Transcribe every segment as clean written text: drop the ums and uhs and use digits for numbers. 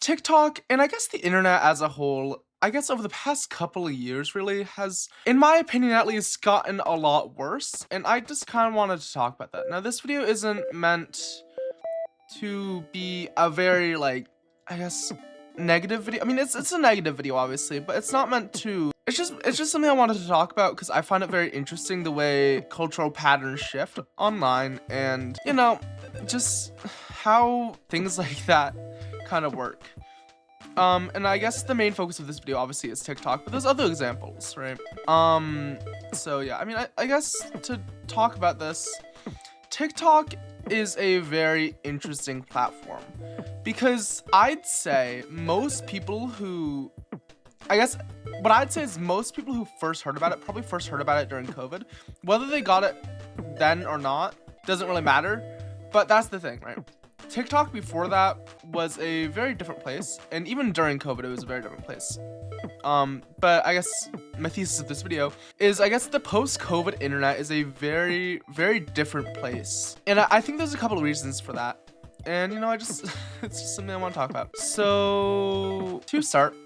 TikTok, and I guess the internet as a whole, I guess over the past couple of years really has, in my opinion at least, gotten a lot worse, and I just kind of wanted to talk about that. Now, this video isn't meant to be a very, like, I guess, negative video. I mean, it's a negative video, obviously, but it's not meant to. It's just something I wanted to talk about because I find it very interesting the way cultural patterns shift online, and just how things like that kind of work. And I guess the main focus of this video obviously is TikTok, but there's other examples, right? So yeah, I mean, I guess to talk about this, TikTok is a very interesting platform because I'd say most people who, I guess what I'd say is most people who first heard about it probably first heard about it during COVID. Whether they got it then or not doesn't really matter, but that's the thing, right? TikTok before that was a very different place, and even during COVID, it was a very different place. But I guess my thesis of this video is, I guess the post-COVID internet is a very, very different place. And I think there's a couple of reasons for that. And, it's just something I want to talk about. So, to start,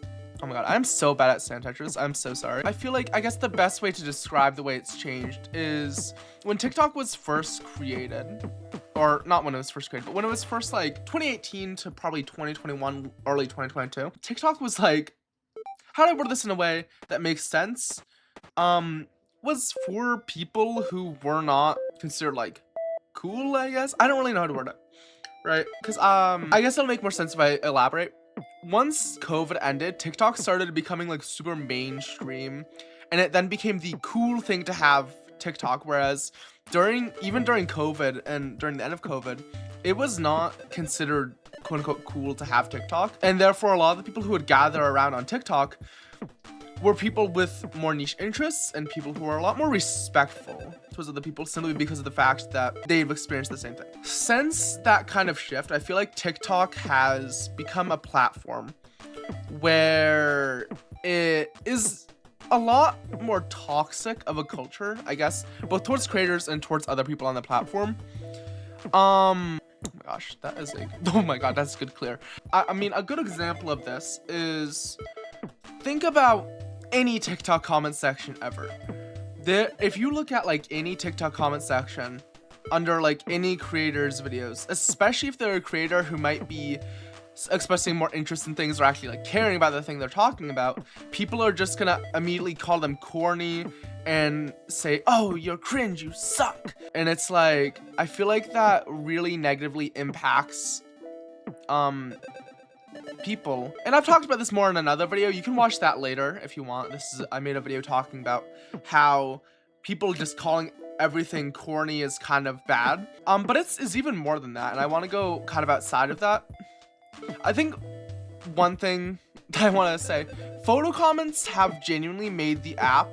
oh my god, I'm so bad at stand touchers. I'm so sorry. I feel like, I guess the best way to describe the way it's changed is when TikTok was first created, or not when it was first created, but when it was first, like, 2018 to probably 2021, early 2022, TikTok was like, how do I word this in a way that makes sense? Was for people who were not considered, like, cool, I guess? I don't really know how to word it, right? Because, I guess it'll make more sense if I elaborate. Once COVID ended, TikTok started becoming, like, super mainstream, and it then became the cool thing to have TikTok, whereas even during COVID and during the end of COVID, it was not considered quote unquote cool to have TikTok, and therefore a lot of the people who would gather around on TikTok were people with more niche interests and people who are a lot more respectful towards other people simply because of the fact that they've experienced the same thing. Since that kind of shift, I feel like TikTok has become a platform where it is a lot more toxic of a culture, I guess, both towards creators and towards other people on the platform. Oh my gosh, oh my god, that's good clear. I mean, a good example of this is, think about any TikTok comment section ever. If you look at, like, any TikTok comment section under, like, any creator's videos, especially if they're a creator who might be expressing more interest in things or actually, like, caring about the thing they're talking about, people are just gonna immediately call them corny and say, oh, you're cringe, you suck. And it's like, I feel like that really negatively impacts people. And I've talked about this more in another video. You can watch that later if you want. I made a video talking about how people just calling everything corny is kind of bad. But it's even more than that, and I want to go kind of outside of that. I think one thing that I want to say, photo comments have genuinely made the app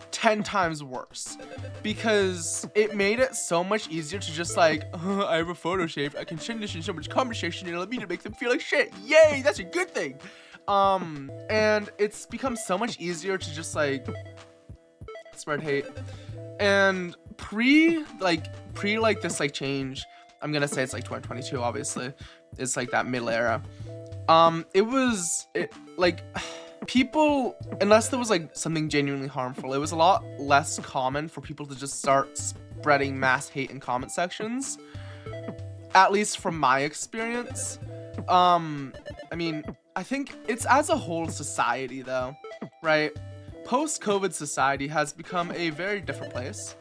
10 times worse because it made it so much easier to just, like, I have a photo saved, I can send this in so much conversation and let me to make them feel like shit. Yay, that's a good thing. And it's become so much easier to just, like, spread hate. And pre this, like, change, I'm gonna say it's like 2022, obviously. It's like that middle era. People, unless there was, like, something genuinely harmful, it was a lot less common for people to just start spreading mass hate in comment sections. At least from my experience. I mean, I think it's as a whole society, though, right? Post-COVID society has become a very different place.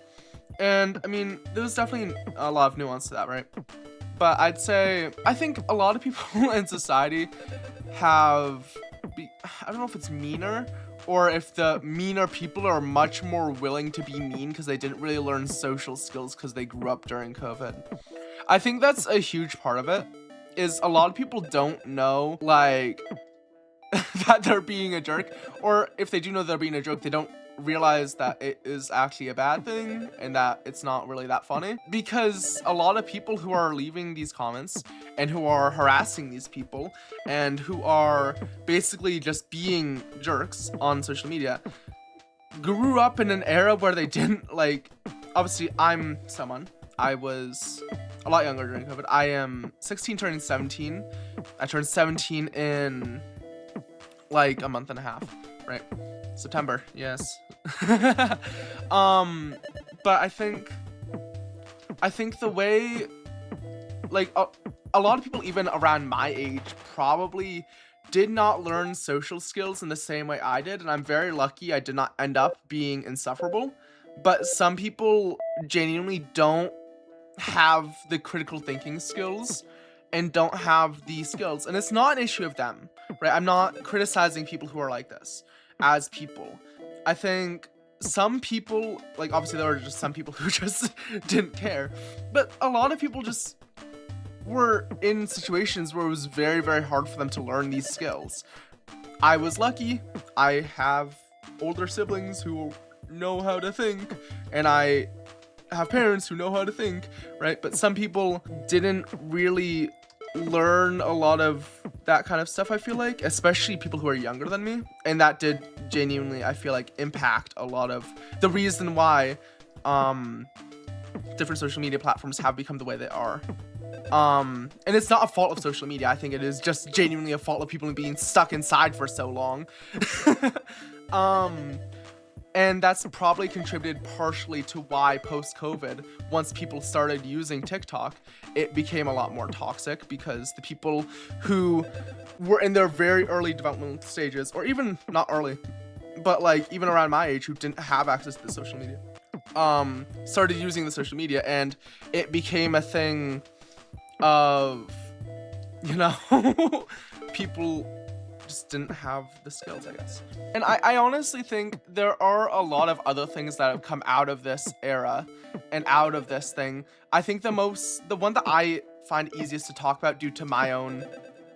And, I mean, there's definitely a lot of nuance to that, right? But I think a lot of people in society I don't know if it's meaner, or if the meaner people are much more willing to be mean because they didn't really learn social skills because they grew up during COVID. I think that's a huge part of it, is a lot of people don't know, like, that they're being a jerk, or if they do know they're being a jerk, they don't realize that it is actually a bad thing and that it's not really that funny, because a lot of people who are leaving these comments and who are harassing these people and who are basically just being jerks on social media grew up in an era where they didn't, like, obviously I was a lot younger during COVID. I am 16 turning 17, I turned 17 in like a month and a half, right? September, yes. But I think the way, like, a lot of people even around my age probably did not learn social skills in the same way I did, and I'm very lucky I did not end up being insufferable. But some people genuinely don't have the critical thinking skills and don't have these skills, and it's not an issue of them, right? I'm not criticizing people who are like this as people. I think some people, like, obviously there are just some people who just didn't care, but a lot of people just were in situations where it was very, very hard for them to learn these skills. I was lucky. I have older siblings who know how to think, and I have parents who know how to think, right? But some people didn't really learn a lot of that kind of stuff, I feel like, especially people who are younger than me, and that did genuinely, I feel like, impact a lot of the reason why different social media platforms have become the way they are. And it's not a fault of social media. I think it is just genuinely a fault of people being stuck inside for so long. And that's probably contributed partially to why post-COVID, once people started using TikTok, it became a lot more toxic, because the people who were in their very early developmental stages, or even not early, but like even around my age, who didn't have access to the social media, started using the social media, and it became a thing of, you know, people just didn't have the skills, I guess. And I honestly think there are a lot of other things that have come out of this era and out of this thing. I think the one that I find easiest to talk about due to my own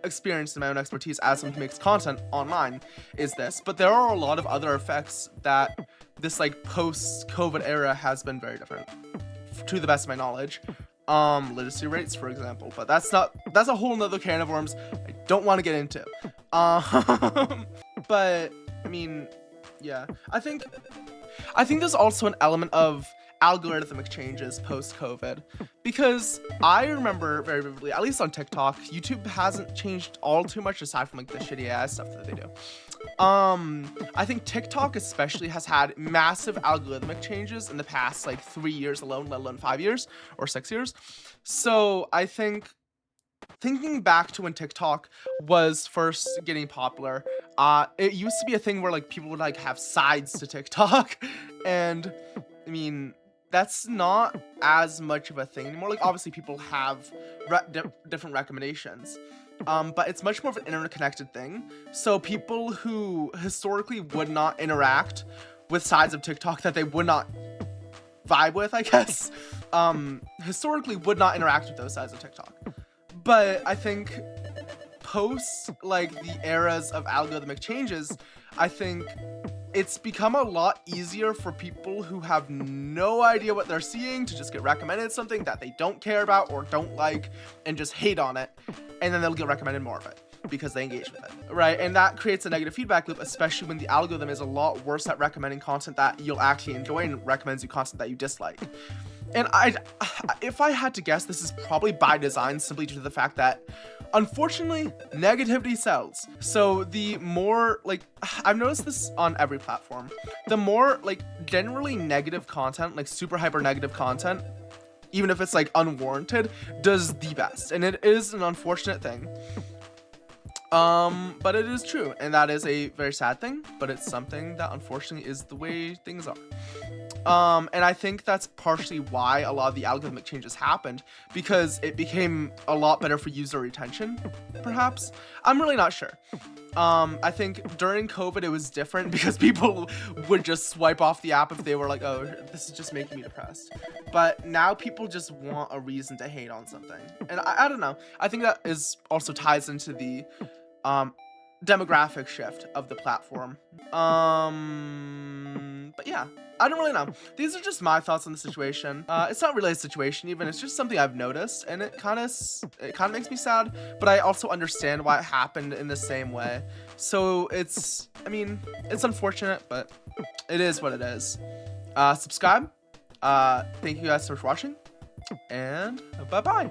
experience and my own expertise as someone who makes content online is this, but there are a lot of other effects that this like post-COVID era has been very different, to the best of my knowledge. Literacy rates, for example, but that's a whole nother can of worms I don't want to get into. But I mean, yeah, I think there's also an element of algorithmic changes post-COVID, because I remember very vividly, at least on TikTok, YouTube hasn't changed all too much aside from like the shitty ass stuff that they do. I think TikTok especially has had massive algorithmic changes in the past like 3 years alone, let alone 5 years or 6 years. So I think, thinking back to when TikTok was first getting popular, it used to be a thing where like people would like have sides to TikTok, and I mean, that's not as much of a thing anymore. Like, obviously people have different recommendations, but it's much more of an interconnected thing. So people who historically would not interact with sides of TikTok that they would not vibe with, I guess, historically would not interact with those sides of TikTok. But I think post like the eras of algorithmic changes, I think it's become a lot easier for people who have no idea what they're seeing to just get recommended something that they don't care about or don't like and just hate on it, and then they'll get recommended more of it because they engage with it, right? And that creates a negative feedback loop, especially when the algorithm is a lot worse at recommending content that you'll actually enjoy and recommends you content that you dislike. And if I had to guess, this is probably by design, simply due to the fact that, unfortunately, negativity sells. So the more, like, I've noticed this on every platform, the more, like, generally negative content, like super hyper negative content, even if it's, like, unwarranted, does the best. And it is an unfortunate thing. But it is true, and that is a very sad thing, but it's something that unfortunately is the way things are. And I think that's partially why a lot of the algorithmic changes happened, because it became a lot better for user retention, perhaps. I'm really not sure. I think during COVID it was different because people would just swipe off the app if they were like, oh, this is just making me depressed. But now people just want a reason to hate on something. And I don't know. I think that is also ties into the demographic shift of the platform. But yeah, I don't really know. These are just my thoughts on the situation. It's not really a situation even, it's just something I've noticed, and it kind of makes me sad, but I also understand why it happened in the same way. So it's, I mean, it's unfortunate, but it is what it is. Subscribe. Thank you guys so much for watching, and bye-bye.